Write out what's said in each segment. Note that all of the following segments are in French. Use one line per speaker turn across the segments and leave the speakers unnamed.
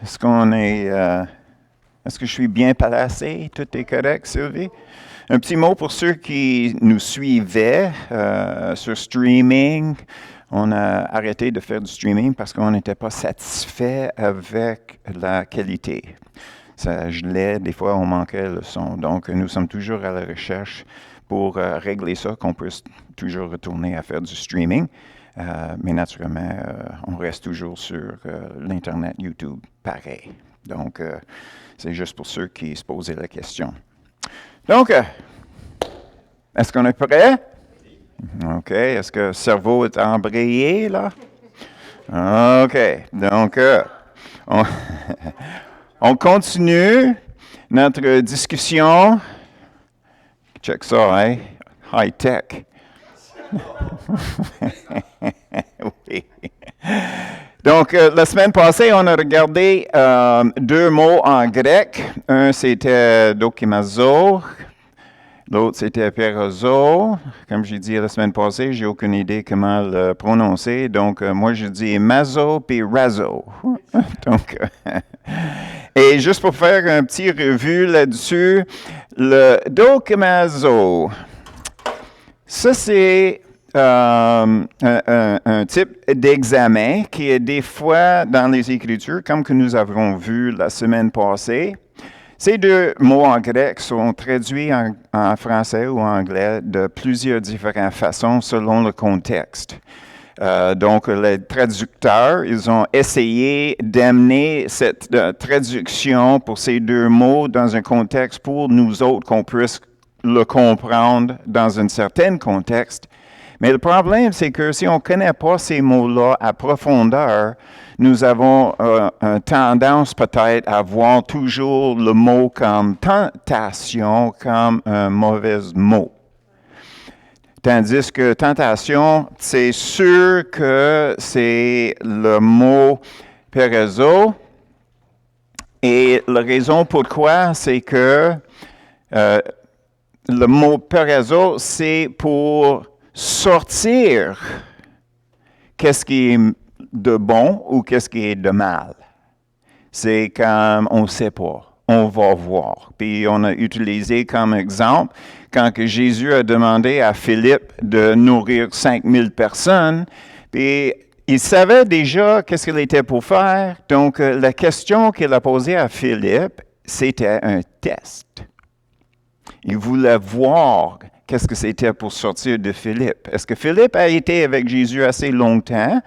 Est-ce que je suis bien placé? Tout est correct, Sylvie? Un petit mot pour ceux qui nous suivaient sur streaming. On a arrêté de faire du streaming parce qu'on n'était pas satisfait avec la qualité. Ça gelait, des fois on manquait le son. Donc nous sommes toujours à la recherche pour régler ça, qu'on puisse toujours retourner à faire du streaming. Mais naturellement, on reste toujours sur l'Internet, YouTube, pareil. Donc, c'est juste pour ceux qui se posaient la question. Donc, est-ce qu'on est prêt? OK. Est-ce que le cerveau est embrayé, là? OK. Donc, on continue notre discussion. Check ça, hein? High-tech. Oui. Donc, la semaine passée, on a regardé deux mots en grec. Un, c'était dokimazo. L'autre, c'était perozo. Comme j'ai dit la semaine passée, j'ai aucune idée comment le prononcer. Donc, moi, je dis mazo puis razo. Donc, et juste pour faire un petit revue là-dessus, le dokimazo, ça, c'est un type d'examen qui est des fois dans les Écritures, comme que nous avons vu la semaine passée. Ces deux mots en grec sont traduits en français ou en anglais de plusieurs différentes façons selon le contexte. Donc, les traducteurs, ils ont essayé d'amener cette traduction pour ces deux mots dans un contexte pour nous autres qu'on puisse le comprendre dans un certain contexte. Mais le problème, c'est que si on ne connaît pas ces mots-là à profondeur, nous avons une tendance peut-être à voir toujours le mot comme tentation, comme un mauvais mot. Tandis que tentation, c'est sûr que c'est le mot perezo. Et la raison pourquoi, c'est que le mot perezo, c'est pour sortir qu'est-ce qui est de bon ou qu'est-ce qui est de mal. C'est comme on ne sait pas, on va voir. Puis on a utilisé comme exemple quand que Jésus a demandé à Philippe de nourrir 5000 personnes, puis il savait déjà qu'est-ce qu'il était pour faire. Donc la question qu'il a posée à Philippe, c'était un test. Il voulait voir qu'est-ce que c'était pour sortir de Philippe. Est-ce que Philippe a été avec Jésus assez longtemps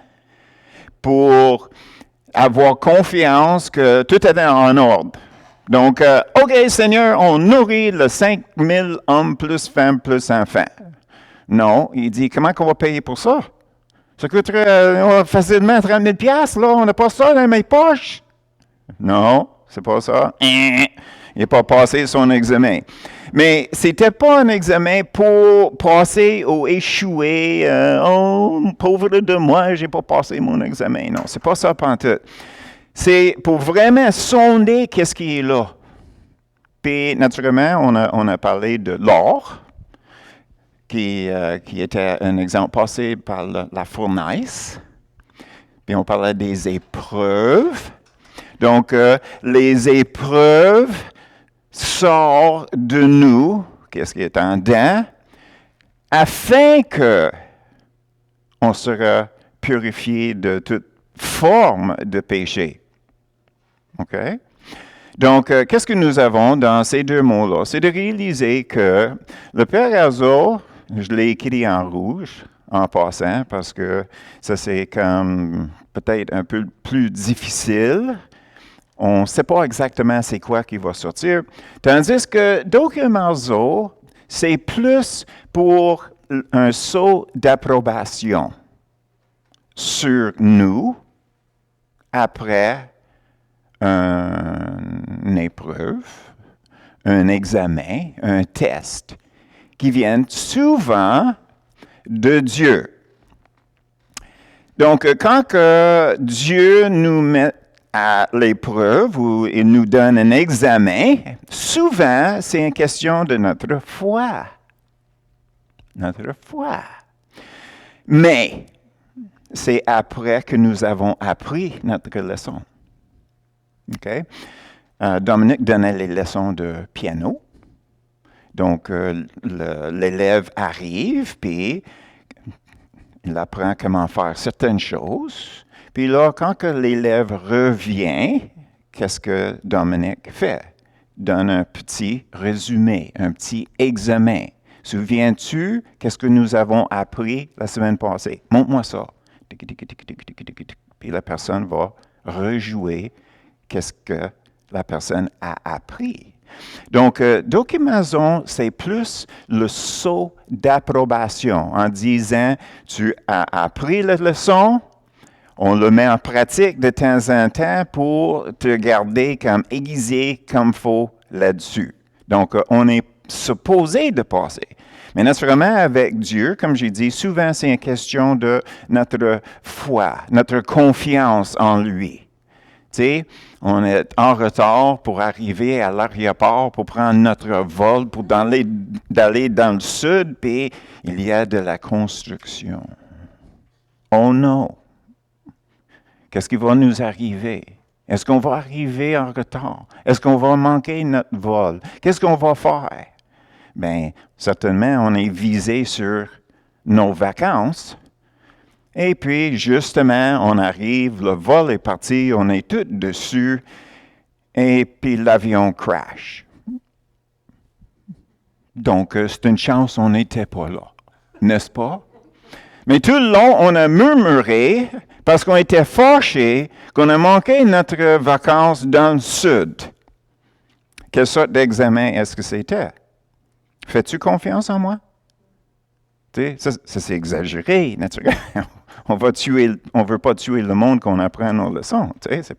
pour avoir confiance que tout était en ordre? Donc, OK, Seigneur, on nourrit les 5000 hommes plus femmes plus enfants. Non, il dit, comment qu'on va payer pour ça? Ça coûterait facilement 30 000 $, là, on n'a pas ça dans mes poches. Non, c'est pas ça. Il n'a pas passé son examen. Mais c'était pas un examen pour passer ou échouer. Oh, pauvre de moi, j'ai pas passé mon examen. Non, c'est pas ça pantoute. C'est pour vraiment sonder qu'est-ce qui est là. Puis, naturellement, on a parlé de l'or, qui était un exemple passé par la fournaise. Puis, on parlait des épreuves. Donc, les épreuves sortent de nous, qu'est-ce qui est en dedans, afin que on sera purifié de toute forme de péché. OK? Donc, qu'est-ce que nous avons dans ces deux mots-là? C'est de réaliser que le perozo, je l'ai écrit en rouge, en passant, parce que ça, c'est comme peut-être un peu plus difficile. On ne sait pas exactement c'est quoi qui va sortir. Tandis que dokimazo, c'est plus pour un saut d'approbation sur nous après une épreuve, un examen, un test, qui viennent souvent de Dieu. Donc, quand que Dieu nous met à l'épreuve ou il nous donne un examen, souvent, c'est une question de notre foi. Notre foi. Mais, c'est après que nous avons appris notre leçon. OK? Dominique donnait les leçons de piano. Donc, l'élève arrive, puis il apprend comment faire certaines choses. Puis là, quand que l'élève revient, qu'est-ce que Dominique fait? Donne un petit résumé, un petit examen. Souviens-tu qu'est-ce que nous avons appris la semaine passée? Montre-moi ça. Puis la personne va rejouer qu'est-ce que la personne a appris. Donc, Dokimazo, c'est plus le saut d'approbation en disant, tu as appris la leçon, on le met en pratique de temps en temps pour te garder comme aiguisé comme il faut là-dessus. Donc, on est supposé de passer. Mais naturellement, avec Dieu, comme j'ai dit, souvent c'est une question de notre foi, notre confiance en lui. Tu sais, on est en retard pour arriver à l'aéroport pour prendre notre vol, pour d'aller dans le sud, puis il y a de la construction. Oh non! Qu'est-ce qui va nous arriver? Est-ce qu'on va arriver en retard? Est-ce qu'on va manquer notre vol? Qu'est-ce qu'on va faire? Bien, certainement, on est visé sur nos vacances. Et puis, justement, on arrive, le vol est parti, on est tous dessus, et puis l'avion crash. Donc, c'est une chance, on n'était pas là, n'est-ce pas? Mais tout le long, on a murmuré parce qu'on était fâchés qu'on a manqué notre vacances dans le sud. Quelle sorte d'examen est-ce que c'était? Fais-tu confiance en moi? Tu sais, ça c'est exagéré, naturellement. On ne veut pas tuer le monde qu'on apprend nos leçons. Tu sais,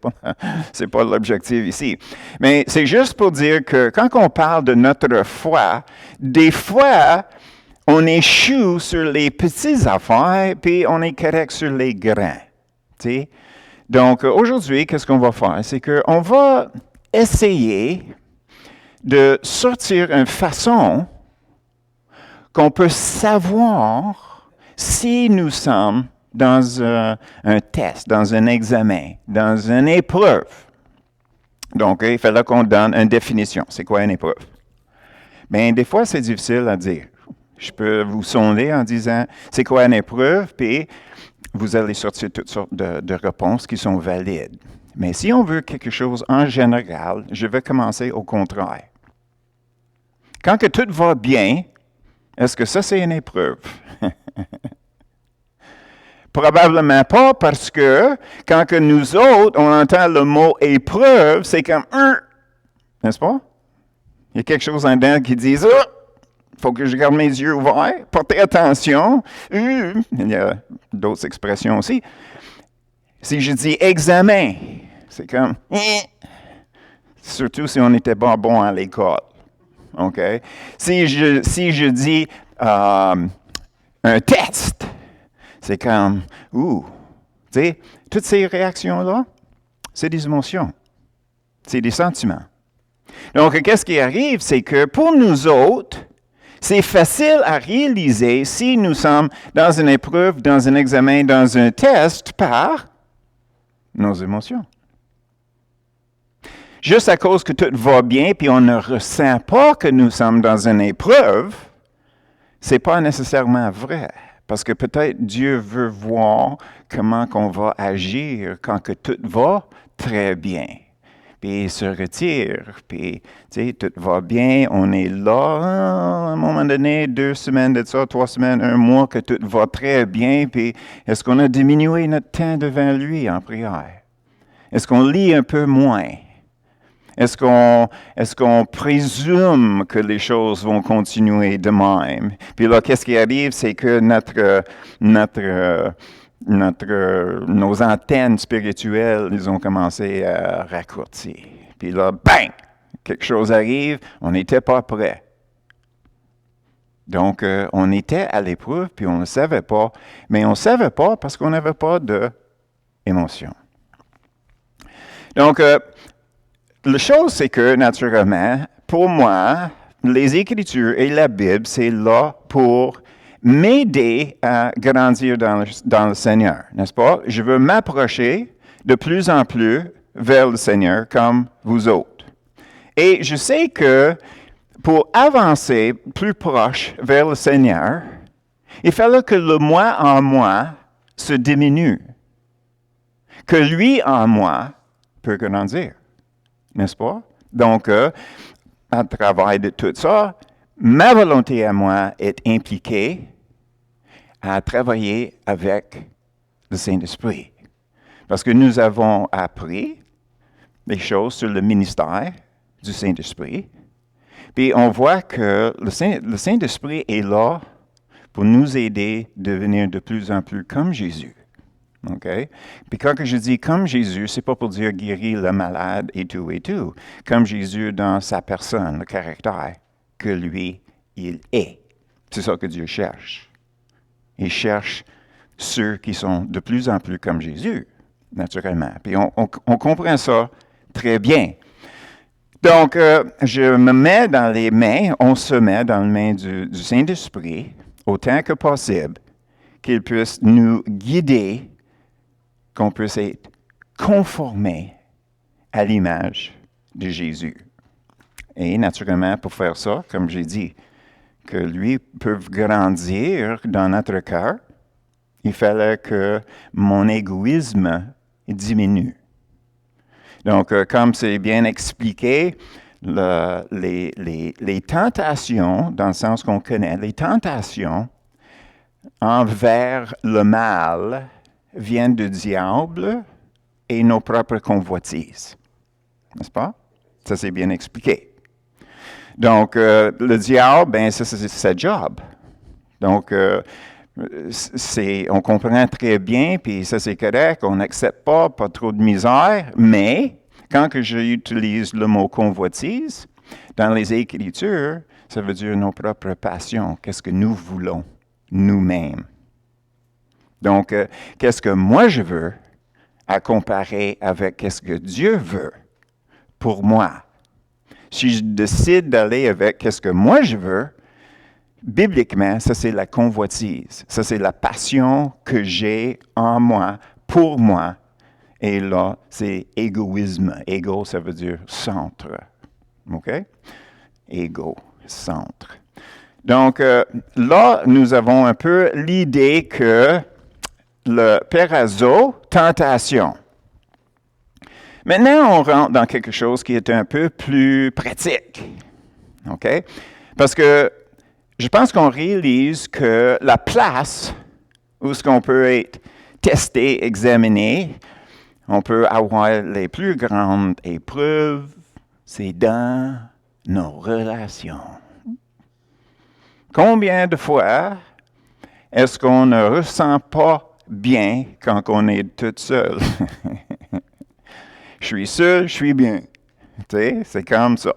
c'est pas l'objectif ici. Mais c'est juste pour dire que quand on parle de notre foi, des fois, on échoue sur les petites affaires, puis on est correct sur les grands. Tu sais? Donc, aujourd'hui, qu'est-ce qu'on va faire? C'est qu'on va essayer de sortir une façon qu'on peut savoir si nous sommes dans un test, dans un examen, dans une épreuve. Donc, il fallait qu'on donne une définition. C'est quoi une épreuve? Bien, des fois, c'est difficile à dire. Je peux vous sonder en disant, c'est quoi une épreuve? Puis, vous allez sortir toutes sortes de réponses qui sont valides. Mais si on veut quelque chose en général, je vais commencer au contraire. Quand que tout va bien, est-ce que ça, c'est une épreuve? Probablement pas, parce que quand que nous autres, on entend le mot épreuve, c'est comme n'est-ce pas? Il y a quelque chose en dedans qui dit il faut que je garde mes yeux ouverts, portez attention. Il y a d'autres expressions aussi. Si je dis examen, c'est comme surtout si on n'était pas bon à l'école. OK? Si je dis un test, c'est comme, tu sais, toutes ces réactions-là, c'est des émotions, c'est des sentiments. Donc, qu'est-ce qui arrive, c'est que pour nous autres, c'est facile à réaliser si nous sommes dans une épreuve, dans un examen, dans un test par nos émotions. Juste à cause que tout va bien, puis on ne ressent pas que nous sommes dans une épreuve, c'est pas nécessairement vrai. Parce que peut-être Dieu veut voir comment on va agir quand que tout va très bien. Puis il se retire, puis tout va bien, on est là, à un moment donné, 2 semaines de ça, 3 semaines, 1 mois, que tout va très bien, puis est-ce qu'on a diminué notre temps devant lui en prière? Est-ce qu'on lit un peu moins? Est-ce qu'on présume que les choses vont continuer de même? Puis là, qu'est-ce qui arrive, c'est que nos antennes spirituelles, ils ont commencé à raccourcir. Puis là, bang! Quelque chose arrive, on n'était pas prêt. Donc, on était à l'épreuve, puis on ne savait pas. Mais on ne savait pas parce qu'on n'avait pas d'émotion. Donc, la chose, c'est que, naturellement, pour moi, les Écritures et la Bible, c'est là pour m'aider à grandir dans le Seigneur, n'est-ce pas? Je veux m'approcher de plus en plus vers le Seigneur comme vous autres. Et je sais que pour avancer plus proche vers le Seigneur, il fallait que le moi en moi se diminue, que lui en moi peut grandir, n'est-ce pas? Donc, à travers de tout ça, ma volonté à moi est impliquée à travailler avec le Saint-Esprit. Parce que nous avons appris des choses sur le ministère du Saint-Esprit. Puis on voit que le Saint-Esprit est là pour nous aider à devenir de plus en plus comme Jésus. OK? Puis quand je dis comme Jésus, c'est pas pour dire guérir le malade et tout et tout. Comme Jésus dans sa personne, le caractère que lui, il est. C'est ça que Dieu cherche. Il cherche ceux qui sont de plus en plus comme Jésus, naturellement. Puis on comprend ça très bien. Donc, je me mets dans les mains, on se met dans les mains du Saint-Esprit, autant que possible, qu'il puisse nous guider, qu'on puisse être conformé à l'image de Jésus. Et naturellement, pour faire ça, comme j'ai dit, que lui peut grandir dans notre cœur, il fallait que mon égoïsme diminue. Donc, comme c'est bien expliqué, les tentations, dans le sens qu'on connaît, les tentations envers le mal viennent du diable et nos propres convoitises. N'est-ce pas? Ça, c'est bien expliqué. Donc, le diable, ben, ça, c'est sa job. Donc, on comprend très bien, puis ça, c'est correct, on n'accepte pas trop de misère, mais quand que j'utilise le mot convoitise, dans les Écritures, ça veut dire nos propres passions, qu'est-ce que nous voulons nous-mêmes. Donc, qu'est-ce que moi je veux à comparer avec qu'est-ce que Dieu veut pour moi. Si je décide d'aller avec qu'est-ce que moi je veux, bibliquement, ça c'est la convoitise. Ça c'est la passion que j'ai en moi, pour moi. Et là, c'est égoïsme. Égo, ça veut dire centre. OK? Égo, centre. Donc, là, nous avons un peu l'idée que le pérazo, tentation. Maintenant, on rentre dans quelque chose qui est un peu plus pratique. OK? Parce que je pense qu'on réalise que la place où ce qu'on peut être testé, examiné, on peut avoir les plus grandes épreuves, c'est dans nos relations. Combien de fois est-ce qu'on ne ressent pas bien quand on est tout seul? Je suis seul, je suis bien. Tu sais, c'est comme ça.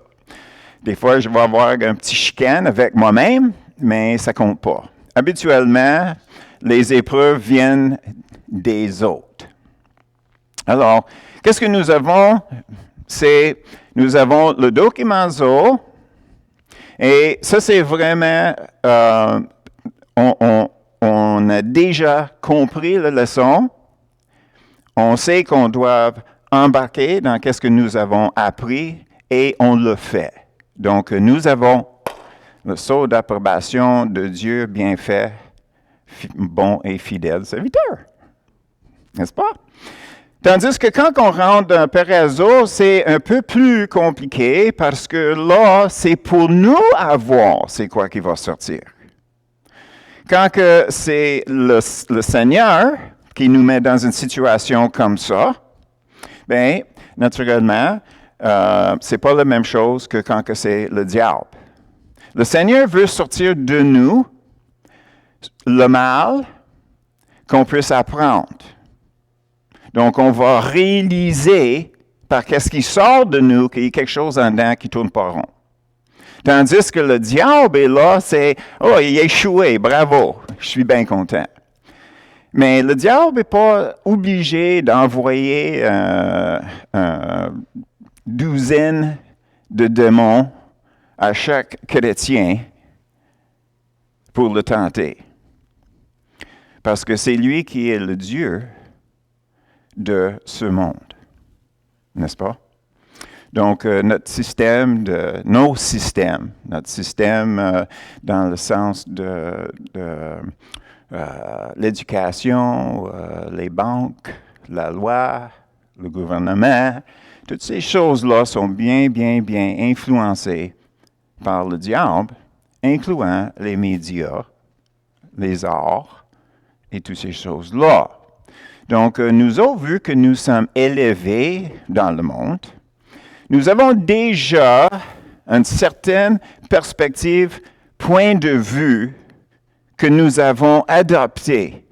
Des fois, je vais avoir un petit chicane avec moi-même, mais ça ne compte pas. Habituellement, les épreuves viennent des autres. Alors, qu'est-ce que nous avons? Nous avons le document Zo, et ça, c'est vraiment, on a déjà compris la leçon. On sait qu'on doit embarquer dans qu'est-ce que nous avons appris, et on le fait. Donc, nous avons le sceau d'approbation de Dieu bien fait, bon et fidèle serviteur. N'est-ce pas? Tandis que quand on rentre dans Pérazo, c'est un peu plus compliqué parce que là, c'est pour nous avoir c'est quoi qui va sortir. Quand que c'est le Seigneur qui nous met dans une situation comme ça, bien, naturellement, c'est pas la même chose que quand que c'est le diable. Le Seigneur veut sortir de nous le mal qu'on puisse apprendre. Donc, on va réaliser par qu'est-ce qui sort de nous qu'il y a quelque chose en dedans qui ne tourne pas rond. Tandis que le diable est là, c'est « Oh, il a échoué, bravo, je suis bien content. » Mais le diable n'est pas obligé d'envoyer une douzaine de démons à chaque chrétien pour le tenter. Parce que c'est lui qui est le Dieu de ce monde. n'est-ce pas? Donc, notre système, nos systèmes, notre système dans le sens de l'éducation, les banques, la loi, le gouvernement, toutes ces choses-là sont bien influencées par le diable, incluant les médias, les arts et toutes ces choses-là. Donc, nous avons vu que nous sommes élevés dans le monde. Nous avons déjà une certaine perspective, point de vue que nous avons adopté.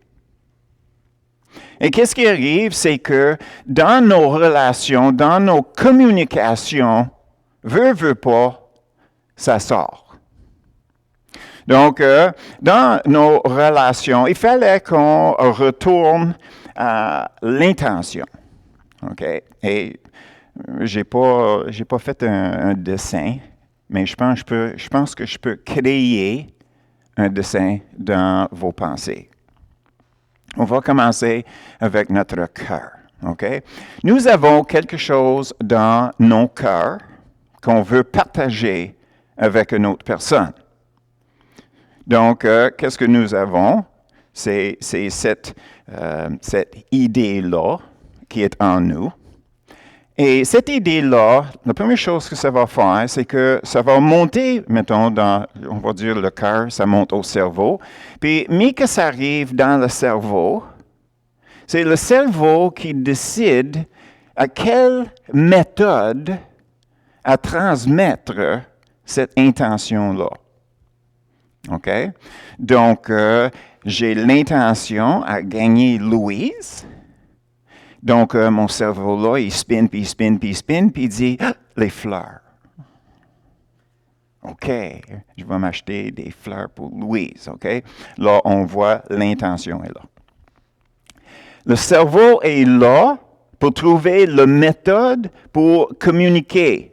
Et qu'est-ce qui arrive, c'est que dans nos relations, dans nos communications, veut pas, ça sort. Donc, dans nos relations, il fallait qu'on retourne à l'intention. OK? Et j'ai pas fait un dessin, mais je pense que je peux créer un dessin dans vos pensées. On va commencer avec notre cœur. OK? Nous avons quelque chose dans nos cœurs qu'on veut partager avec une autre personne. Donc, qu'est-ce que nous avons? C'est cette idée-là qui est en nous. Et cette idée-là, la première chose que ça va faire, c'est que ça va monter, mettons, on va dire le cœur, ça monte au cerveau. Puis, mais que ça arrive dans le cerveau, c'est le cerveau qui décide à quelle méthode à transmettre cette intention-là. OK? Donc, j'ai l'intention à gagner Louise. Donc, mon cerveau-là, il spin, puis il dit « les fleurs ». OK, je vais m'acheter des fleurs pour Louise, OK? Là, on voit l'intention est là. Le cerveau est là pour trouver la méthode pour communiquer.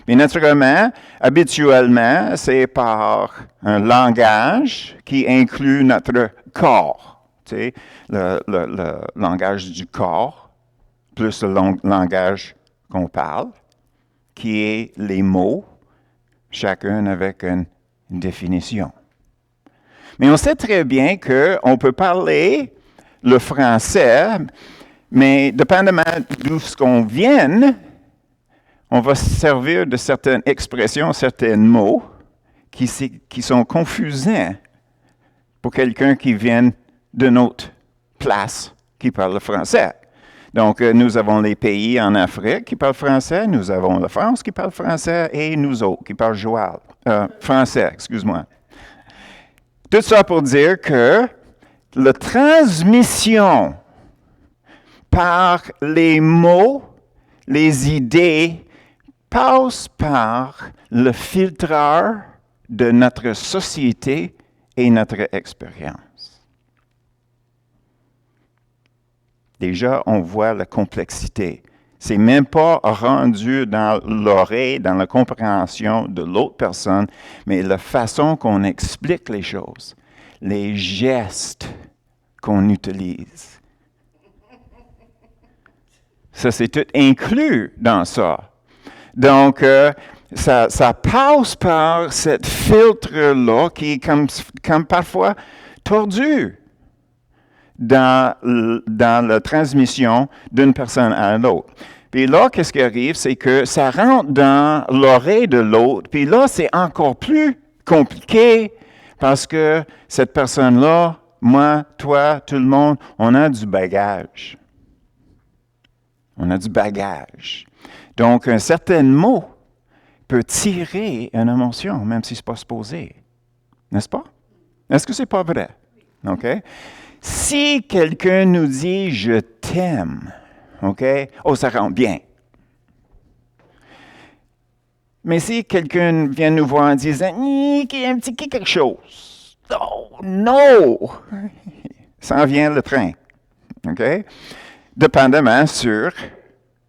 Mais naturellement, habituellement, c'est par un langage qui inclut notre corps. Tu sais, le langage du corps, plus le langage qu'on parle, qui est les mots, chacun avec une définition. Mais on sait très bien qu'on peut parler le français, mais dépendamment d'où ce qu'on vient, on va se servir de certaines expressions, certains mots qui sont confusants pour quelqu'un qui vient d'une autre place qui parle le français. Donc, nous avons les pays en Afrique qui parlent français, nous avons la France qui parle français et nous autres qui parlent français, excuse-moi. Tout ça pour dire que la transmission par les mots, les idées, passe par le filtreur de notre société et notre expérience. Déjà, on voit la complexité. C'est même pas rendu dans l'oreille, dans la compréhension de l'autre personne, mais la façon qu'on explique les choses, les gestes qu'on utilise. Ça, c'est tout inclus dans ça. Donc, ça passe par cette filtre-là qui est comme parfois tordu dans la transmission d'une personne à l'autre. Puis là, qu'est-ce qui arrive? C'est que ça rentre dans l'oreille de l'autre. Puis là, c'est encore plus compliqué parce que cette personne-là, moi, toi, tout le monde, on a du bagage. On a du bagage. Donc, un certain mot peut tirer une émotion, même si ce n'est pas supposé. N'est-ce pas? Est-ce que ce n'est pas vrai? OK? Si quelqu'un nous dit « je t'aime », OK? Oh, ça rend bien. Mais si quelqu'un vient nous voir en disant « il y a un petit quelque chose », oh, non! Ça en vient le train. OK? Dépendamment sur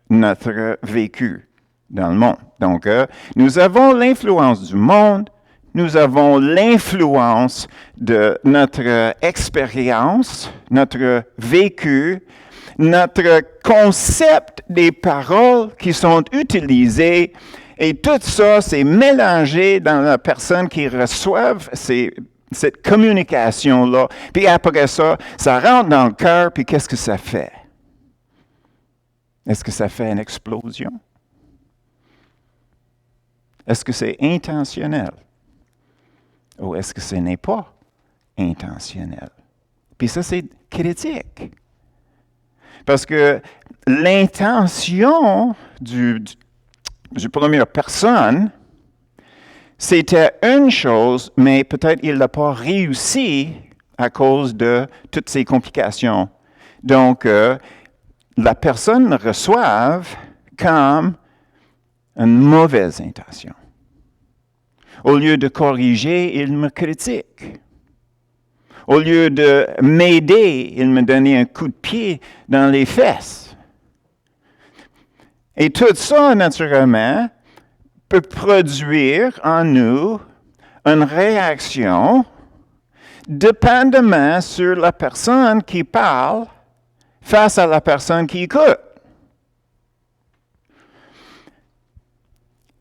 notre vécu dans le monde. Donc, nous avons l'influence du monde, nous avons l'influence de notre expérience, notre vécu, notre concept des paroles qui sont utilisées, et tout ça, c'est mélangé dans la personne qui reçoit cette communication-là. Puis après ça, ça rentre dans le cœur, puis qu'est-ce que ça fait? Est-ce que ça fait une explosion? Est-ce que c'est intentionnel? Ou est-ce que ce n'est pas intentionnel? Puis ça, c'est critique. Parce que l'intention du première personne, c'était une chose, mais peut-être il n'a pas réussi à cause de toutes ces complications. Donc, la personne reçoive comme une mauvaise intention. Au lieu de corriger, il me critique. Au lieu de m'aider, il me donnait un coup de pied dans les fesses. Et tout ça, naturellement, peut produire en nous une réaction dépendamment sur la personne qui parle face à la personne qui écoute.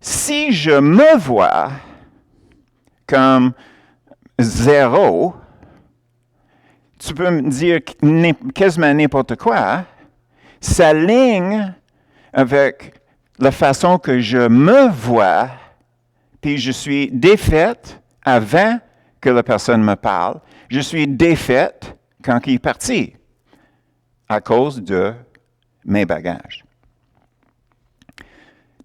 Si je me vois comme 0, tu peux me dire quasiment n'importe quoi, s'aligne avec la façon que je me vois, puis je suis défaite avant que la personne me parle. Je suis défaite quand il est parti, à cause de mes bagages.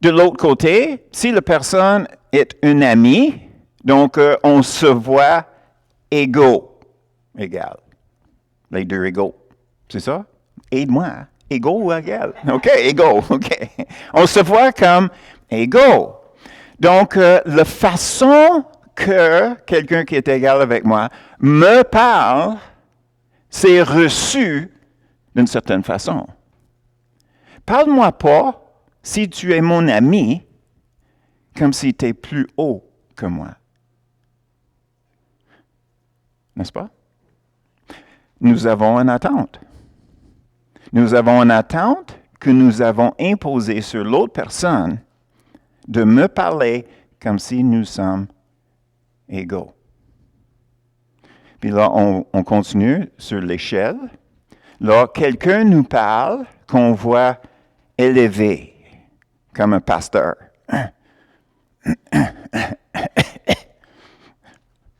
De l'autre côté, si la personne est une amie, donc on se voit égaux, égal. Les deux égaux. C'est ça? Aide-moi. Hein? Égaux ou égal? OK, égaux. OK. On se voit comme égaux. Donc, la façon que quelqu'un qui est égal avec moi me parle, c'est reçu d'une certaine façon. Parle-moi pas, si tu es mon ami, comme si tu es plus haut que moi. N'est-ce pas? Nous avons une attente. Nous avons une attente que nous avons imposée sur l'autre personne de me parler comme si nous sommes égaux. Puis là, on continue sur l'échelle. Là, quelqu'un nous parle qu'on voit élevé, comme un pasteur.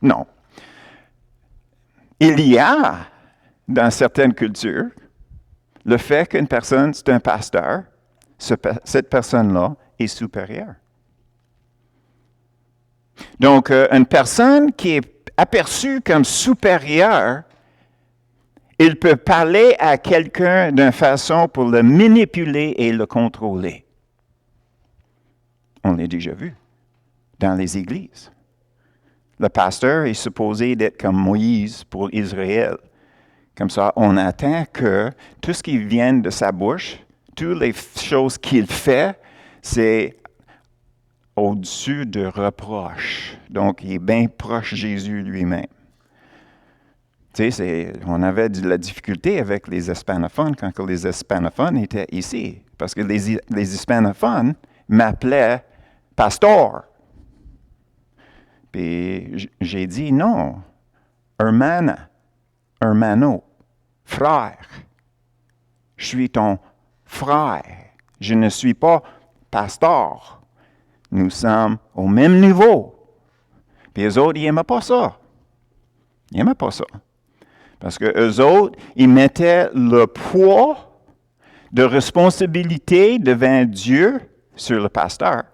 Non. Il y a, dans certaines cultures, le fait qu'une personne, c'est un pasteur, cette personne-là est supérieure. Donc, une personne qui est aperçue comme supérieure, il peut parler à quelqu'un d'une façon pour le manipuler et le contrôler. On l'a déjà vu dans les églises. Le pasteur est supposé d'être comme Moïse pour Israël. Comme ça, on attend que tout ce qui vient de sa bouche, toutes les choses qu'il fait, c'est au-dessus de reproches. Donc, il est bien proche de Jésus lui-même. Tu sais, on avait de la difficulté avec les hispanophones quand les hispanophones étaient ici. Parce que les hispanophones m'appelaient pasteur. Puis j'ai dit non, hermana, hermano, frère. Je suis ton frère. Je ne suis pas pasteur. Nous sommes au même niveau. Puis eux autres, ils n'aimaient pas ça. Ils n'aimaient pas ça. Parce que eux autres, ils mettaient le poids de responsabilité devant Dieu sur le pasteur.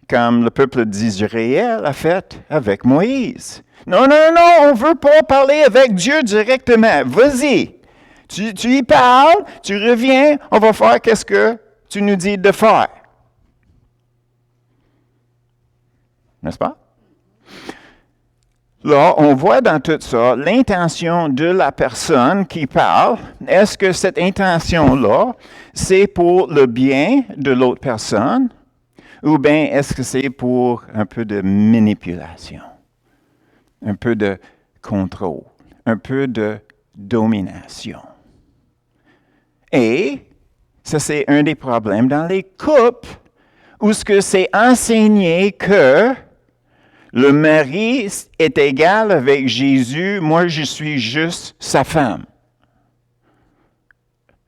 Comme le peuple d'Israël a fait avec Moïse. Non, on ne veut pas parler avec Dieu directement. Vas-y. Tu y parles, tu reviens, on va faire qu'est-ce que tu nous dis de faire. N'est-ce pas? Là, on voit dans tout ça l'intention de la personne qui parle. Est-ce que cette intention-là, c'est pour le bien de l'autre personne? Ou bien est-ce que c'est pour un peu de manipulation, un peu de contrôle, un peu de domination? Et ça, c'est un des problèmes dans les couples où ce que c'est enseigné que le mari est égal avec Jésus, moi je suis juste sa femme.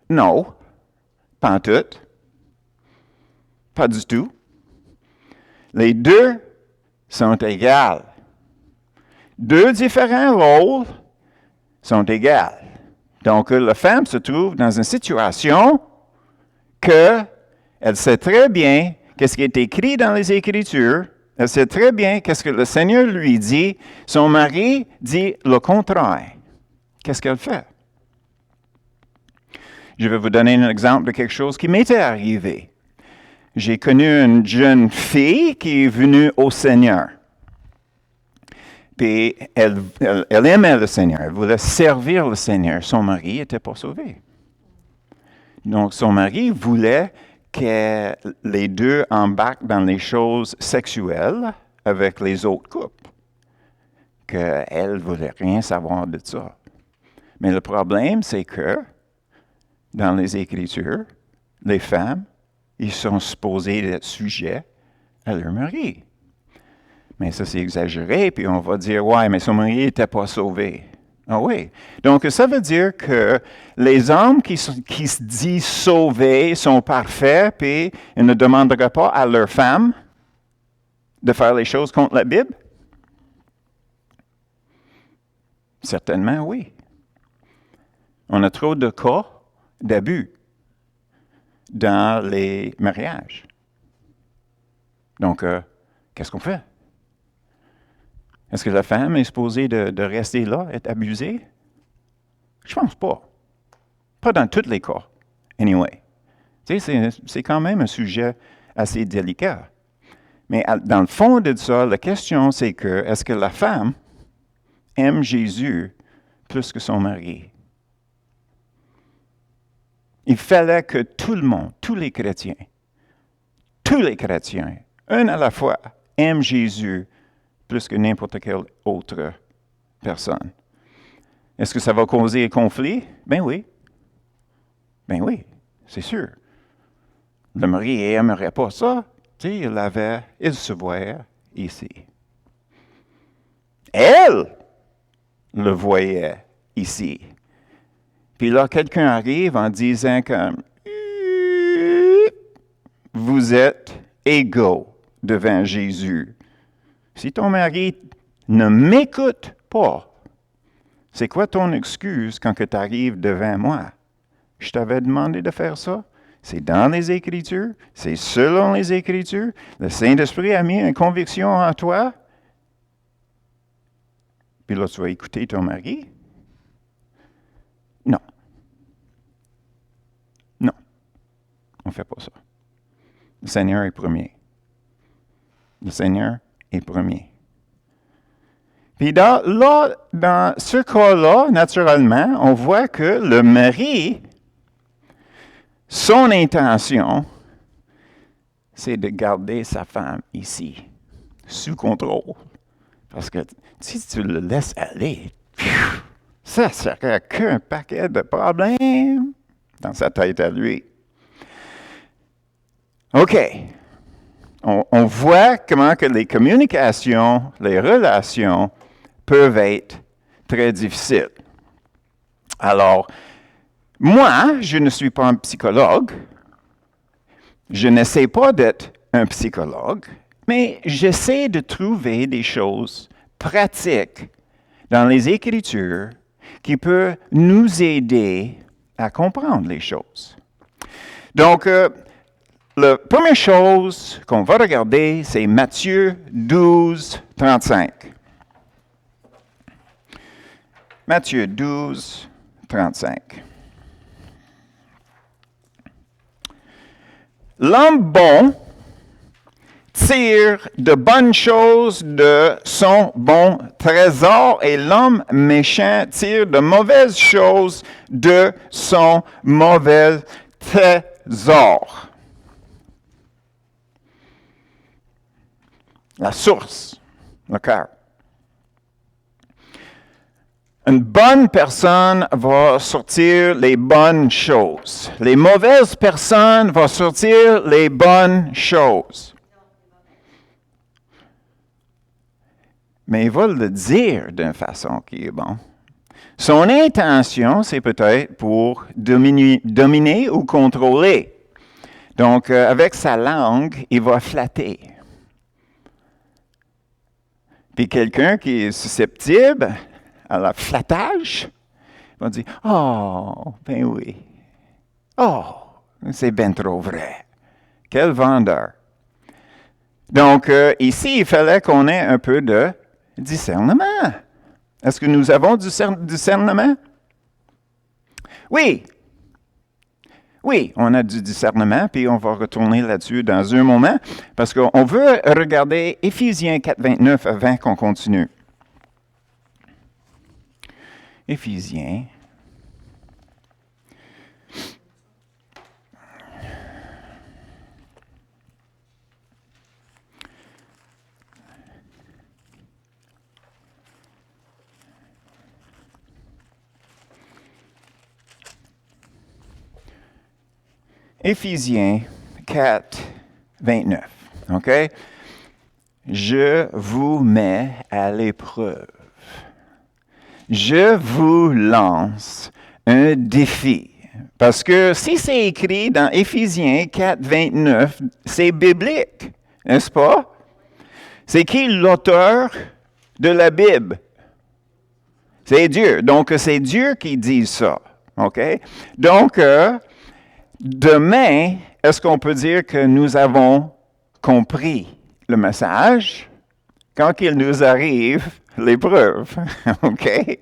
Non, pas en tout. Pas du tout. Les deux sont égales. Deux différents rôles sont égaux. Donc, la femme se trouve dans une situation que elle sait très bien qu'est-ce qui est écrit dans les Écritures. Elle sait très bien qu'est-ce que le Seigneur lui dit. Son mari dit le contraire. Qu'est-ce qu'elle fait? Je vais vous donner un exemple de quelque chose qui m'était arrivé. J'ai connu une jeune fille qui est venue au Seigneur. Puis elle aimait le Seigneur, elle voulait servir le Seigneur. Son mari n'était pas sauvé. Donc son mari voulait que les deux embarquent dans les choses sexuelles avec les autres couples. Qu'elle ne voulait rien savoir de ça. Mais le problème, c'est que dans les Écritures, les femmes, ils sont supposés être sujets à leur mari. Mais ça, c'est exagéré, puis on va dire, ouais, mais son mari n'était pas sauvé. Ah oui. Donc, ça veut dire que les hommes qui se disent sauvés sont parfaits, puis ils ne demanderaient pas à leur femme de faire les choses contre la Bible? Certainement, oui. On a trop de cas d'abus dans les mariages. Donc, qu'est-ce qu'on fait? Est-ce que la femme est supposée de rester là, être abusée? Je pense pas. Pas dans tous les cas, anyway. Tu sais, c'est quand même un sujet assez délicat. Mais dans le fond de ça, la question, c'est que, est-ce que la femme aime Jésus plus que son mari? Il fallait que tout le monde, tous les chrétiens, un à la fois, aiment Jésus plus que n'importe quelle autre personne. Est-ce que ça va causer un conflit? Ben oui. Ben oui, c'est sûr. Le mari n'aimerait pas ça. Tu sais, il se voyait ici. Elle le voyait ici. Puis là, quelqu'un arrive en disant comme vous êtes égaux devant Jésus. Si ton mari ne m'écoute pas, c'est quoi ton excuse quand tu arrives devant moi? Je t'avais demandé de faire ça. C'est dans les Écritures, c'est selon les Écritures. Le Saint-Esprit a mis une conviction en toi. Puis là, tu vas écouter ton mari? Non. Non. On ne fait pas ça. Le Seigneur est premier. Le Seigneur est premier. Puis dans ce cas-là, naturellement, on voit que le mari, son intention, c'est de garder sa femme ici, sous contrôle. Parce que si tu le laisses aller, ça serait qu'un paquet de problèmes dans sa tête à lui. OK. On voit comment que les communications, les relations peuvent être très difficiles. Alors, moi, je ne suis pas un psychologue. Je n'essaie pas d'être un psychologue, mais j'essaie de trouver des choses pratiques dans les Écritures qui peuvent nous aider à comprendre les choses. Donc, la première chose qu'on va regarder, c'est Matthieu 12, 35. Matthieu 12, 35. L'homme bon tire de bonnes choses de son bon trésor et l'homme méchant tire de mauvaises choses de son mauvais trésor. La source, le cœur. Une bonne personne va sortir les bonnes choses. Les mauvaises personnes vont sortir les bonnes choses. Mais il va le dire d'une façon qui est bonne. Son intention, c'est peut-être pour dominer ou contrôler. Donc, avec sa langue, il va flatter. Puis quelqu'un qui est susceptible à la flattage, va dire « Oh, ben oui. Oh, c'est bien trop vrai. Quel vendeur. » Donc, ici, il fallait qu'on ait un peu de discernement. Est-ce que nous avons du discernement? Oui. Oui, on a du discernement, puis on va retourner là-dessus dans un moment, parce qu'on veut regarder Éphésiens 4, 29 avant qu'on continue. Éphésiens. Éphésiens 4, 29. OK? Je vous mets à l'épreuve. Je vous lance un défi. Parce que si c'est écrit dans Éphésiens 4, 29, c'est biblique, n'est-ce pas? C'est qui l'auteur de la Bible? C'est Dieu. Donc, c'est Dieu qui dit ça. OK? Donc, demain, est-ce qu'on peut dire que nous avons compris le message quand il nous arrive l'épreuve? OK?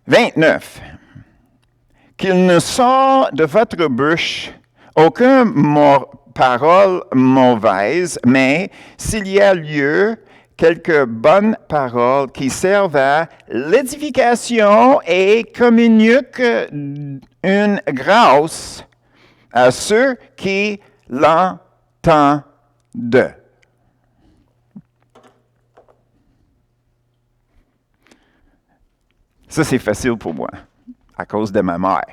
29. Qu'il ne sort de votre bouche aucune parole mauvaise, mais s'il y a lieu, quelques bonnes paroles qui servent à l'édification et communiquent une grâce à ceux qui l'entendent. Ça, c'est facile pour moi, à cause de ma mère.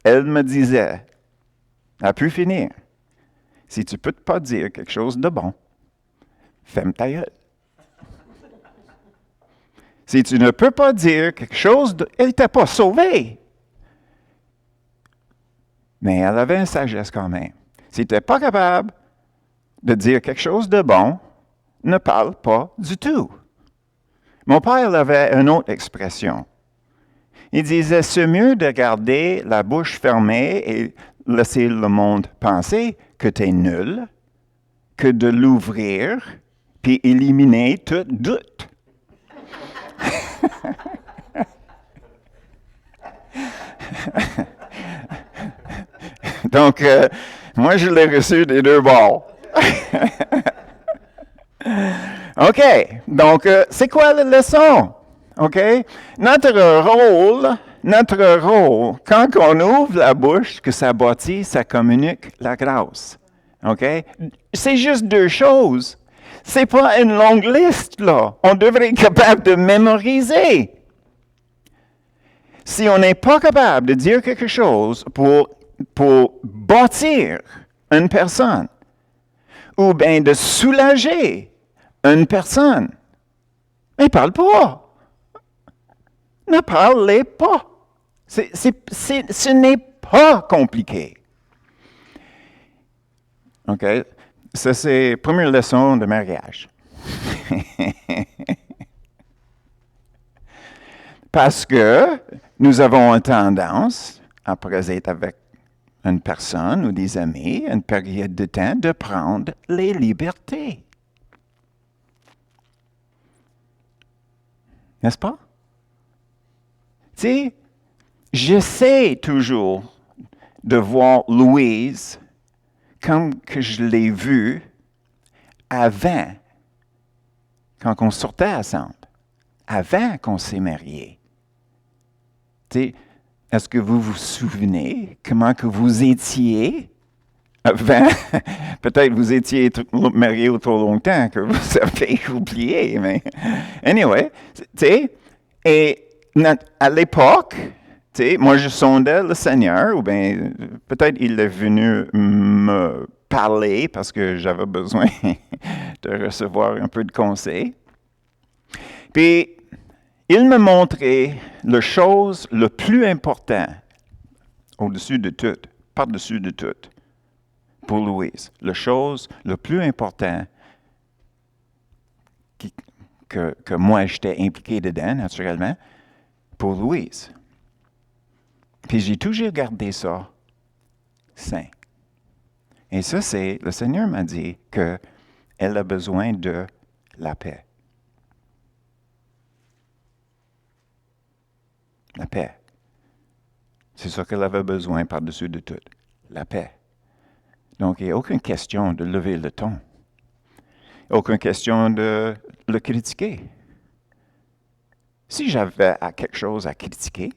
Elle me disait, elle a pu finir, si tu ne peux pas dire quelque chose de bon, ferme ta gueule. Si tu ne peux pas dire quelque chose de... Elle n'était pas sauvée. Mais elle avait une sagesse quand même. Si tu n'es pas capable de dire quelque chose de bon, ne parle pas du tout. Mon père avait une autre expression. Il disait, c'est mieux de garder la bouche fermée et laisser le monde penser que tu es nul, que de l'ouvrir puis éliminer tout doute. Donc, moi, je l'ai reçu des deux bords. OK. Donc, c'est quoi la leçon? OK? Notre rôle, quand on ouvre la bouche, que ça bâtit, ça communique la grâce. OK? C'est juste deux choses. C'est pas une longue liste, là. On devrait être capable de mémoriser. Si on n'est pas capable de dire quelque chose pour bâtir une personne, ou bien de soulager une personne, mais parle pas. Ne parlez pas. Ce n'est pas compliqué. OK? Ça, c'est la première leçon de mariage. Parce que nous avons une tendance, après être avec une personne ou des amis, une période de temps, de prendre les libertés. N'est-ce pas? Tu sais, j'essaie toujours de voir Louise comme que je l'ai vue avant, quand on sortait ensemble, avant qu'on s'est mariés. Tu sais, est-ce que vous vous souvenez comment que vous étiez avant? Peut-être vous étiez mariés trop longtemps que vous avez oublié, mais anyway, tu sais, Et à l'époque, moi je sondais le Seigneur, ou bien peut-être il est venu me parler parce que j'avais besoin de recevoir un peu de conseils. Puis, il me montrait la chose le plus importante, au-dessus de tout, par-dessus de tout, pour Louise. La chose le plus importante que moi j'étais impliqué dedans, naturellement, pour Louise. Puis j'ai toujours gardé ça sain. Et ça, c'est, le Seigneur m'a dit qu'elle a besoin de la paix. La paix. C'est ça qu'elle avait besoin par-dessus de tout. La paix. Donc, il n'y a aucune question de lever le ton. Aucune question de le critiquer. Si j'avais quelque chose à critiquer,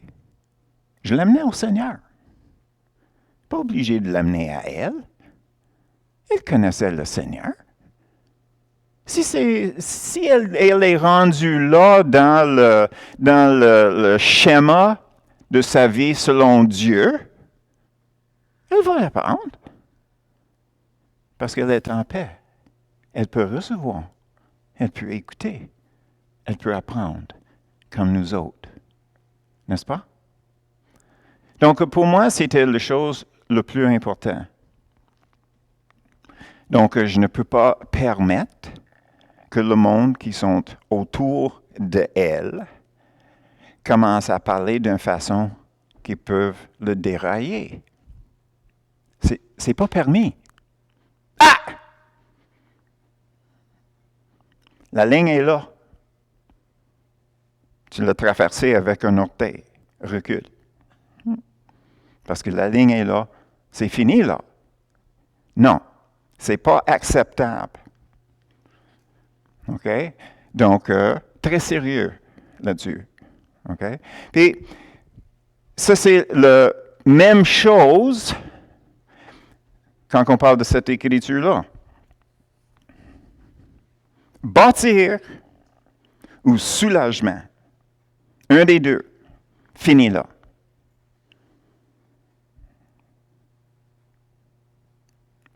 je l'amenais au Seigneur. Pas obligé de l'amener à elle. Elle connaissait le Seigneur. Si elle est rendue là dans le schéma de sa vie selon Dieu, elle va l'apprendre. Parce qu'elle est en paix. Elle peut recevoir. Elle peut écouter. Elle peut apprendre comme nous autres. N'est-ce pas? Donc, pour moi, c'était la chose la plus importante. Donc, je ne peux pas permettre que le monde qui sont autour d'elle commence à parler d'une façon qui peut le dérailler. C'est pas permis. Ah! La ligne est là. Tu l'as traversée avec un orteil. Recule. Parce que la ligne est là. C'est fini là. Non. C'est pas acceptable. OK? Donc, très sérieux là-dessus. OK? Puis, ça, c'est la même chose quand on parle de cette écriture-là. Bâtir ou soulagement. Un des deux. Fini là.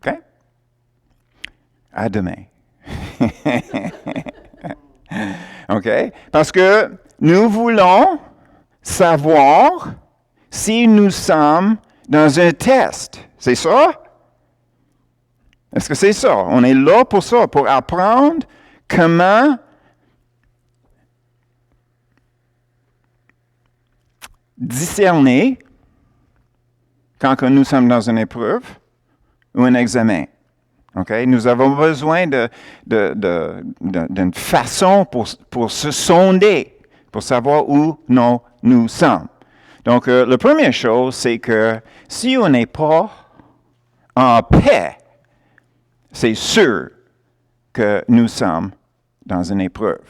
OK? À demain. OK? Parce que nous voulons savoir si nous sommes dans un test. C'est ça? Est-ce que c'est ça? On est là pour ça, pour apprendre comment discerner quand nous sommes dans une épreuve ou un examen. Okay? Nous avons besoin d'une façon pour se sonder, pour savoir où nous sommes. Donc, la première chose, c'est que si on n'est pas en paix, c'est sûr que nous sommes dans une épreuve.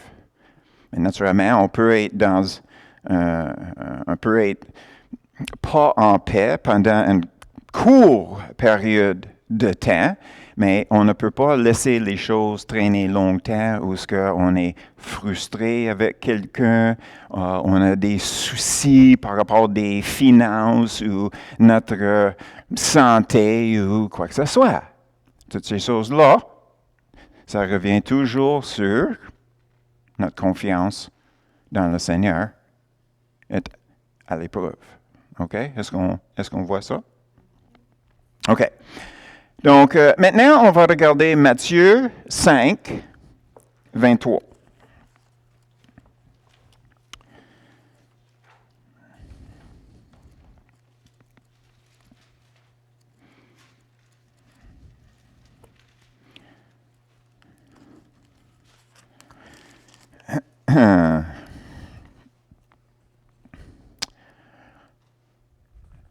Mais naturellement, on peut être pas en paix pendant une courte période de temps, mais on ne peut pas laisser les choses traîner longtemps où on est frustré avec quelqu'un, on a des soucis par rapport des finances ou notre santé ou quoi que ce soit. Toutes ces choses-là, ça revient toujours sur notre confiance dans le Seigneur est à l'épreuve. OK? Est-ce qu'on voit ça? OK. Donc, maintenant, on va regarder Matthieu 5, 23.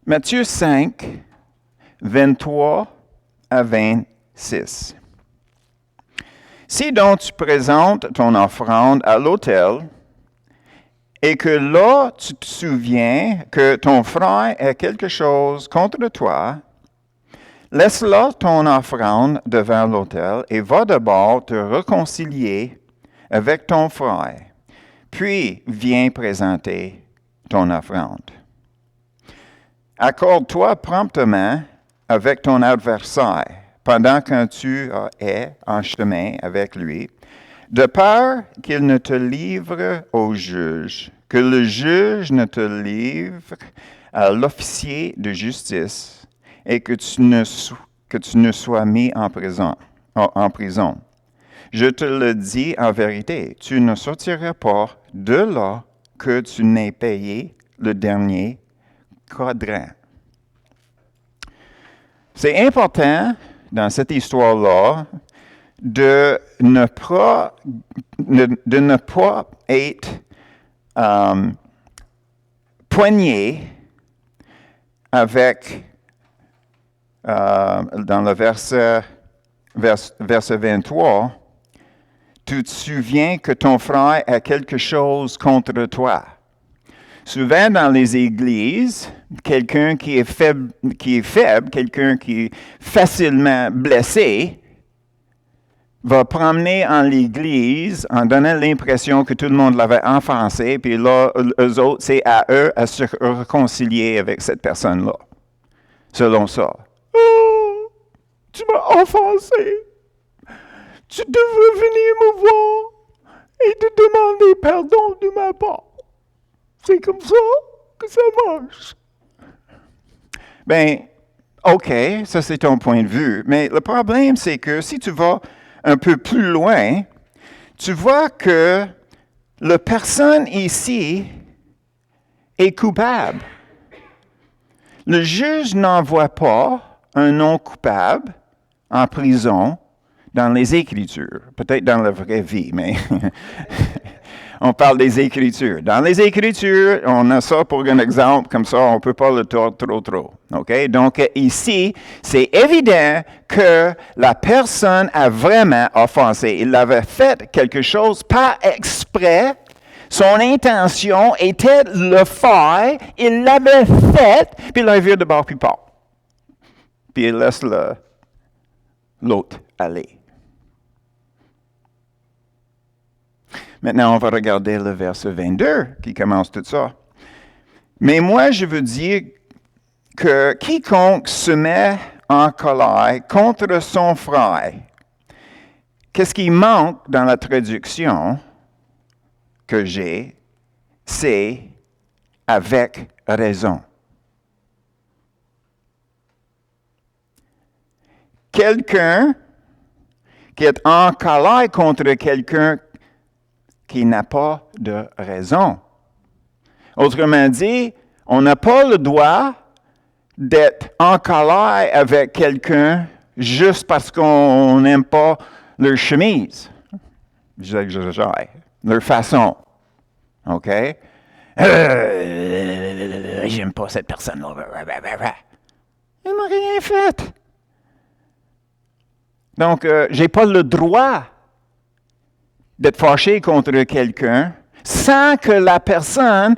Matthieu 5, 23 à 26. Si donc tu présentes ton offrande à l'autel et que là tu te souviens que ton frère a quelque chose contre toi, laisse là ton offrande devant l'autel et va d'abord te réconcilier avec ton frère. puis viens présenter ton offrande. Accorde-toi promptement avec ton adversaire pendant que tu es en chemin avec lui, de peur qu'il ne te livre au juge, que le juge ne te livre à l'officier de justice et que tu ne sois mis en prison. Je te le dis en vérité, tu ne sortiras pas de là que tu n'aies payé le dernier quadrant. C'est important dans cette histoire-là de ne pas être poigné avec, dans le verset 23, tu te souviens que ton frère a quelque chose contre toi. Souvent dans les églises, quelqu'un qui est faible, quelqu'un qui est facilement blessé, va promener en l'église en donnant l'impression que tout le monde l'avait offensé, puis là, eux autres, c'est à eux à se réconcilier avec cette personne-là. Selon ça. Oh, tu m'as offensé. Tu devrais venir me voir et te demander pardon de ma part. C'est comme ça que ça marche. Ben, OK, ça c'est ton point de vue. Mais le problème, c'est que si tu vas un peu plus loin, tu vois que la personne ici est coupable. Le juge n'envoie pas un non coupable en prison dans les Écritures. Peut-être dans la vraie vie, mais on parle des Écritures. Dans les Écritures, on a ça pour un exemple, comme ça, on ne peut pas le tordre trop. OK? Donc, ici, c'est évident que la personne a vraiment offensé. Il avait fait quelque chose par exprès. Son intention était de le faire. Il l'avait fait, puis là, il vire de bord, puis part. Puis il laisse l'autre aller. Maintenant, on va regarder le verset 22 qui commence tout ça. Mais moi, je veux dire que quiconque se met en colère contre son frère, qu'est-ce qui manque dans la traduction que j'ai, c'est avec raison. Quelqu'un qui est en colère contre quelqu'un qui n'a pas de raison. Autrement dit, on n'a pas le droit d'être en colère avec quelqu'un juste parce qu'on n'aime pas leur chemise. J'exagère. Leur façon. OK? J'aime pas cette personne-là. Elle m'a rien fait. Donc, j'ai pas le droit d'être fâché contre quelqu'un sans que la personne,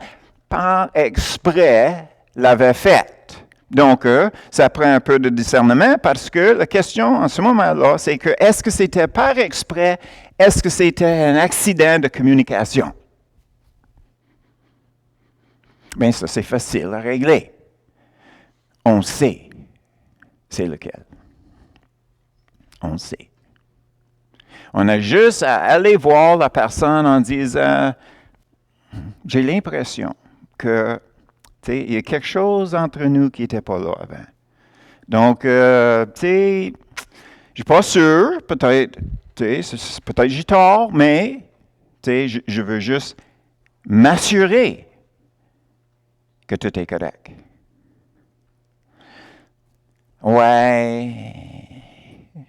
par exprès, l'avait fait. Donc, ça prend un peu de discernement parce que la question en ce moment-là, c'est que est-ce que c'était par exprès, est-ce que c'était un accident de communication? Bien, ça, c'est facile à régler. On sait c'est lequel. On sait. On a juste à aller voir la personne en disant, j'ai l'impression que, il y a quelque chose entre nous qui n'était pas là avant. Donc, je ne suis pas sûr, peut-être j'ai tort, mais, je veux juste m'assurer que tout est correct. Ouais.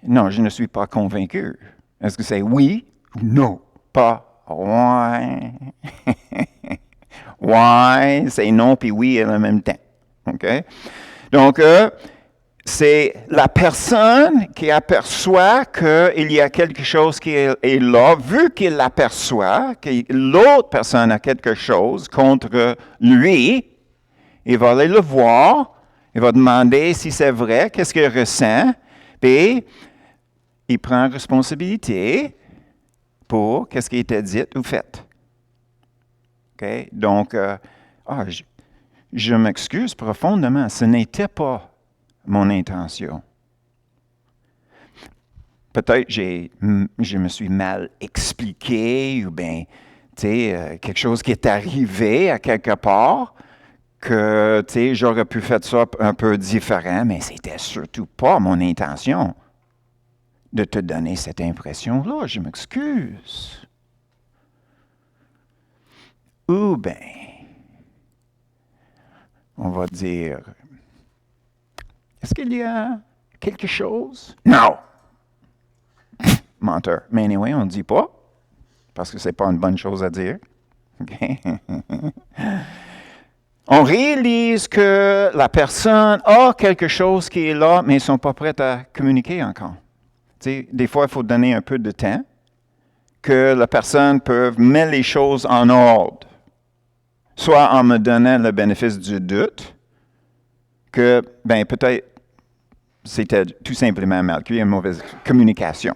Non, je ne suis pas convaincu. Est-ce que c'est oui ou non? Pas ouais. Ouais, c'est non puis oui en même temps. OK? Donc, c'est la personne qui aperçoit qu'il y a quelque chose qui est là, vu qu'il l'aperçoit, que l'autre personne a quelque chose contre lui, il va aller le voir, il va demander si c'est vrai, qu'est-ce qu'il ressent, puis il prend responsabilité pour qu'est-ce qui était dit ou fait. OK? Donc, je m'excuse profondément. Ce n'était pas mon intention. Peut-être je me suis mal expliqué ou bien, tu sais, quelque chose qui est arrivé à quelque part que, tu sais, j'aurais pu faire ça un peu différent, mais c'était surtout pas mon intention de te donner cette impression-là. Je m'excuse. Ou bien, on va dire, est-ce qu'il y a quelque chose? Non! Menteur. Mais anyway, on ne dit pas, parce que ce n'est pas une bonne chose à dire. Okay? On réalise que la personne a quelque chose qui est là, mais ils ne sont pas prêts à communiquer encore. T'sais, des fois, il faut donner un peu de temps, que la personne peut mettre les choses en ordre. Soit en me donnant le bénéfice du doute, que, ben peut-être, c'était tout simplement mal, qu'il y a une mauvaise communication.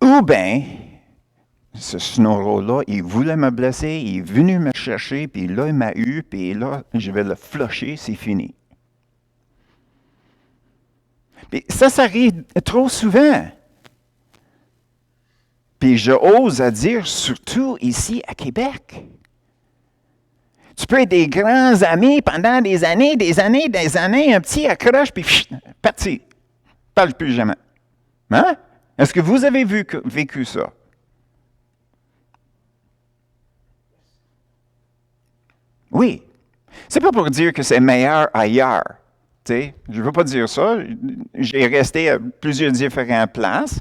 Ou bien, ce Snorro-là, il voulait me blesser, il est venu me chercher, puis là, il m'a eu, puis là, je vais le flusher, c'est fini. Puis ça arrive trop souvent. Puis je ose à dire, surtout ici à Québec. Tu peux être des grands amis pendant des années, un petit accroche, puis parti. Parle plus jamais. Hein? Est-ce que vous avez vécu ça? Oui. C'est pas pour dire que c'est meilleur ailleurs. T'sais, je ne veux pas dire ça. J'ai resté à plusieurs différentes places.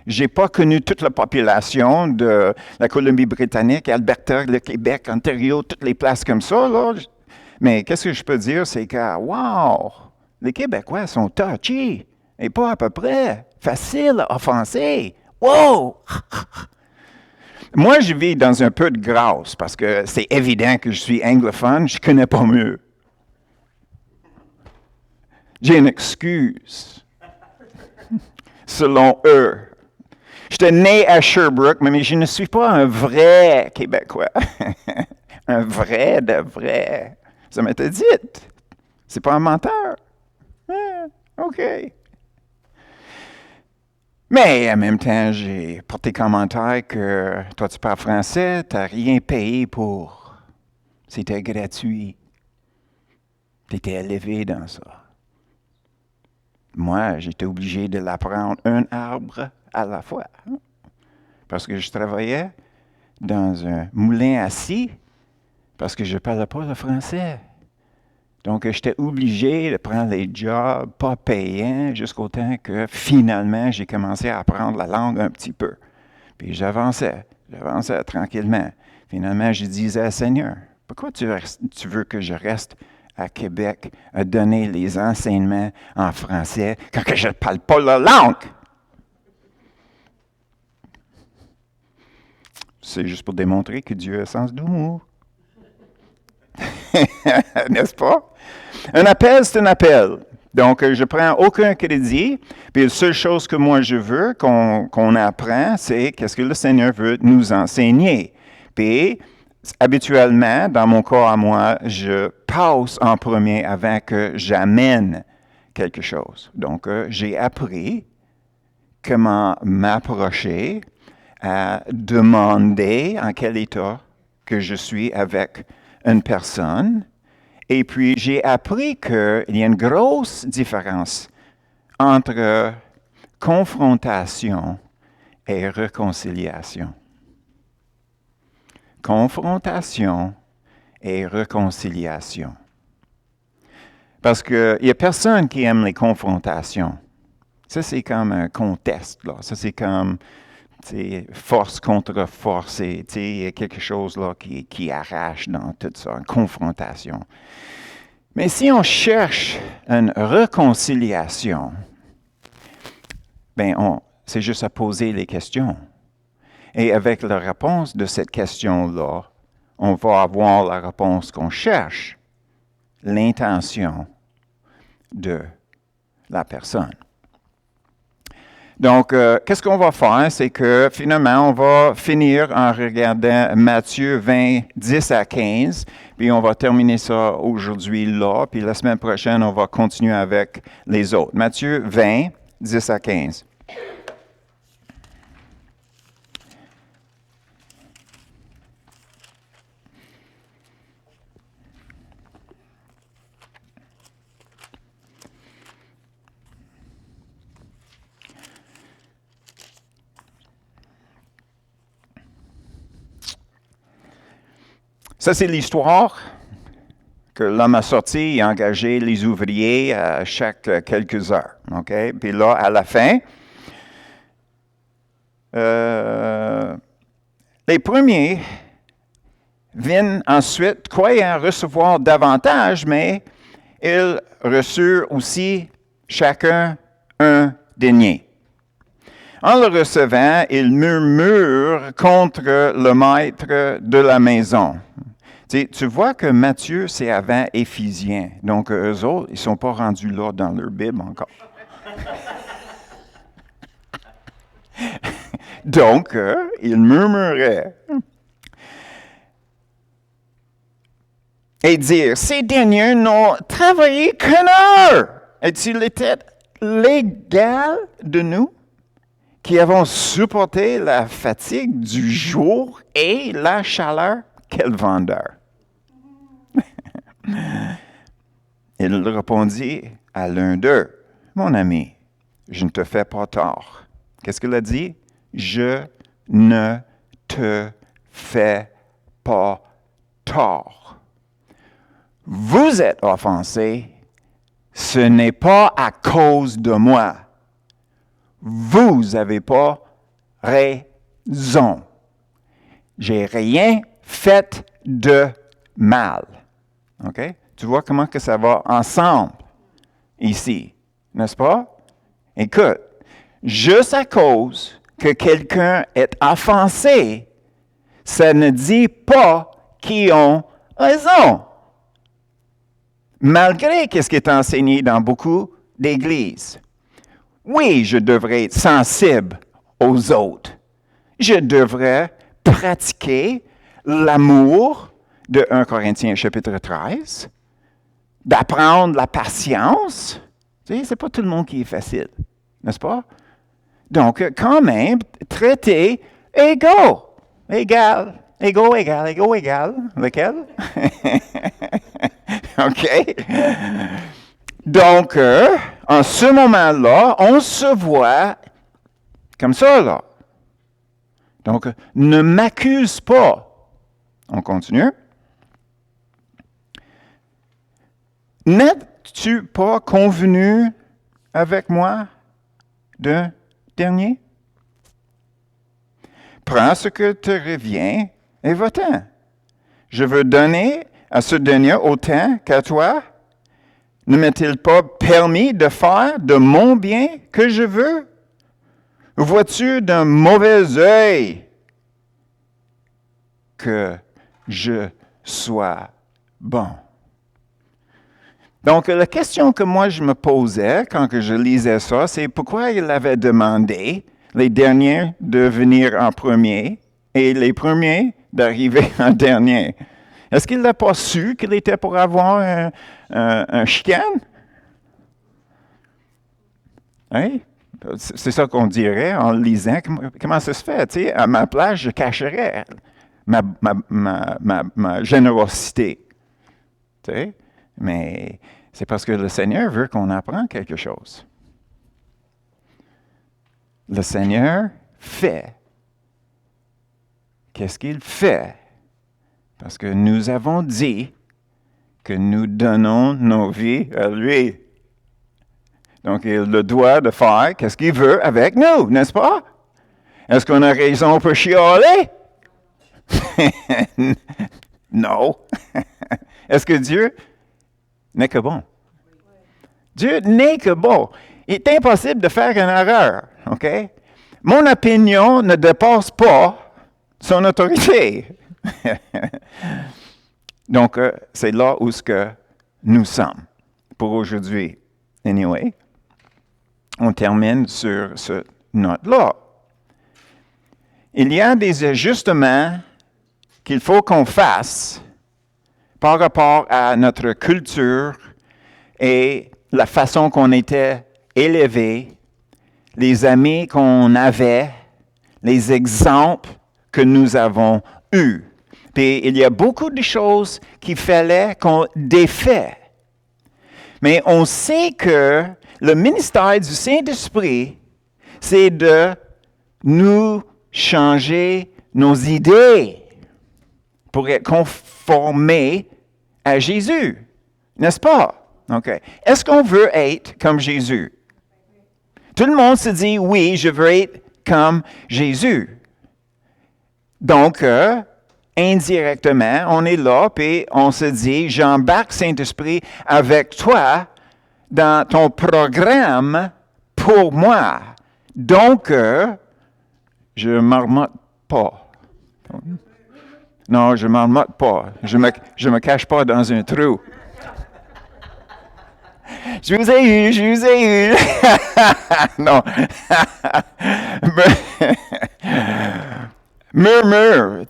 Je n'ai pas connu toute la population de la Colombie-Britannique, Alberta, le Québec, Ontario, toutes les places comme ça. Là. Mais qu'est-ce que je peux dire, c'est que, wow, les Québécois sont touchy, et pas à peu près facile à offenser. Wow! Moi, je vis dans un peu de grâce, parce que c'est évident que je suis anglophone, je ne connais pas mieux. J'ai une excuse, selon eux. J'étais né à Sherbrooke, mais je ne suis pas un vrai Québécois. Un vrai de vrai. Ça m'était dit. C'est pas un menteur. OK. Mais en même temps, j'ai porté commentaire que toi, tu parles français, tu n'as rien payé pour. C'était gratuit. Tu étais élevé dans ça. Moi, j'étais obligé de l'apprendre un arbre à la fois. Parce que je travaillais dans un moulin à scie, parce que je ne parlais pas le français. Donc, j'étais obligé de prendre les jobs pas payants jusqu'au temps que finalement, j'ai commencé à apprendre la langue un petit peu. Puis j'avançais tranquillement. Finalement, je disais à Seigneur, pourquoi tu veux que je reste à Québec à donner les enseignements en français quand que je ne parle pas la langue? C'est juste pour démontrer que Dieu a un sens d'humour. N'est-ce pas? Un appel, c'est un appel. Donc, je ne prends aucun crédit. Puis la seule chose que moi je veux qu'on apprend, c'est qu'est-ce que le Seigneur veut nous enseigner. Puis, habituellement, dans mon cas à moi, je passe en premier avant que j'amène quelque chose. Donc, j'ai appris comment m'approcher, à demander en quel état que je suis avec une personne. Et puis, j'ai appris qu'il y a une grosse différence entre confrontation et réconciliation. Confrontation et réconciliation. Parce qu'il n'y a personne qui aime les confrontations. Ça, c'est comme un contest, là. Ça, c'est comme force contre force. Il y a quelque chose là qui arrache dans tout ça, une confrontation. Mais si on cherche une réconciliation, ben c'est juste à poser les questions. Et avec la réponse de cette question-là, on va avoir la réponse qu'on cherche, l'intention de la personne. Donc, qu'est-ce qu'on va faire? C'est que finalement, on va finir en regardant Matthieu 20, 10 à 15, puis on va terminer ça aujourd'hui là, puis la semaine prochaine, on va continuer avec les autres. Matthieu 20, 10 à 15. Ça, c'est l'histoire que l'homme a sorti et engagé les ouvriers à chaque quelques heures. OK? Puis là, à la fin, les premiers viennent ensuite, croyant recevoir davantage, mais ils reçurent aussi chacun un denier. En le recevant, ils murmurent contre le maître de la maison. Tu vois que Matthieu, c'est avant Éphésiens. Donc, eux autres, ils ne sont pas rendus là dans leur Bible encore. Donc, ils murmuraient. Et dire, ces derniers n'ont travaillé qu'une heure. Est-il était légal de nous qui avons supporté la fatigue du jour et la chaleur? Quel vendeur! Il répondit à l'un d'eux, mon ami, je ne te fais pas tort. Qu'est-ce qu'il a dit? Je ne te fais pas tort. Vous êtes offensés, ce n'est pas à cause de moi. Vous n'avez pas raison. J'ai rien fait de mal. OK? Tu vois comment que ça va ensemble ici, n'est-ce pas? Écoute, juste à cause que quelqu'un est offensé, ça ne dit pas qu'ils ont raison. Malgré ce qui est enseigné dans beaucoup d'églises. Oui, je devrais être sensible aux autres. Je devrais pratiquer l'amour de 1 Corinthiens chapitre 13, d'apprendre la patience. Tu sais, c'est pas tout le monde qui est facile, n'est-ce pas? Donc, quand même, traiter égaux. Égal. Égaux, égal, égaux, égal. Lequel? OK? Donc, en ce moment-là, on se voit comme ça, là. Donc, ne m'accuse pas. On continue. N'as-tu pas convenu avec moi d'un dernier? Prends ce que te revient et va-t'en. Je veux donner à ce dernier autant qu'à toi. Ne m'est-il pas permis de faire de mon bien que je veux? Vois-tu d'un mauvais œil que je sois bon? Donc, la question que moi je me posais quand je lisais ça, c'est pourquoi il avait demandé les derniers de venir en premier et les premiers d'arriver en dernier. Est-ce qu'il n'a pas su qu'il était pour avoir un chicane? Hein? C'est ça qu'on dirait en lisant. Comment ça se fait? Tu sais, à ma place, je cacherais ma générosité. Tu sais? Mais c'est parce que le Seigneur veut qu'on apprenne quelque chose. Le Seigneur fait. Qu'est-ce qu'il fait? Parce que nous avons dit que nous donnons nos vies à lui. Donc, il a le droit de faire qu'est-ce qu'il veut avec nous, n'est-ce pas? Est-ce qu'on a raison pour chialer? Non. Est-ce que Dieu n'est que bon? Dieu n'est que bon. Il est impossible de faire une erreur, OK? Mon opinion ne dépasse pas son autorité. Donc, c'est là où nous sommes pour aujourd'hui. Anyway, on termine sur ce note-là. Il y a des ajustements qu'il faut qu'on fasse par rapport à notre culture et la façon qu'on était élevé, les amis qu'on avait, les exemples que nous avons eus. Puis il y a beaucoup de choses qu'il fallait qu'on défait. Mais on sait que le ministère du Saint-Esprit, c'est de nous changer nos idées pour être conformés à Jésus. N'est-ce pas? OK. Est-ce qu'on veut être comme Jésus? Tout le monde se dit, oui, je veux être comme Jésus. Donc, indirectement, on est là, puis on se dit, j'embarque Saint-Esprit avec toi dans ton programme pour moi. Donc, je ne marmotte pas. Non, je ne marmotte pas. Je me cache pas dans un trou. Je vous ai eu. Non. Murmure.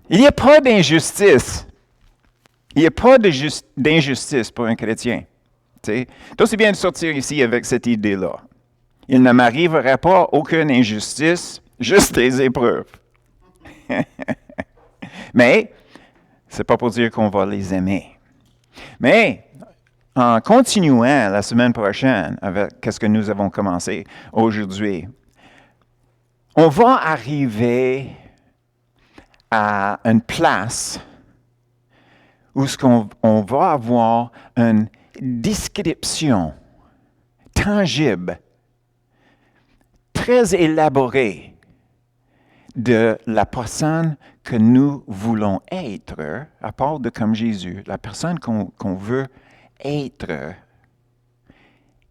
Il n'y a pas d'injustice. Il n'y a pas d'injustice pour un chrétien. C'est aussi bien de sortir ici avec cette idée-là. Il ne m'arrivera pas aucune injustice, juste des épreuves. Mais, c'est pas pour dire qu'on va les aimer. Mais, en continuant la semaine prochaine avec ce que nous avons commencé aujourd'hui, on va arriver à une place où on va avoir une description tangible, très élaborée de la personne que nous voulons être, à part de comme Jésus, la personne qu'on veut être,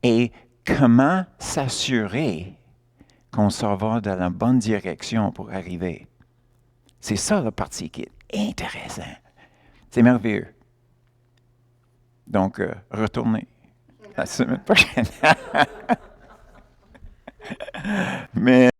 et comment s'assurer qu'on s'en va dans la bonne direction pour arriver. C'est ça la partie qui est intéressante. C'est merveilleux. Donc, retournez la semaine prochaine. Mais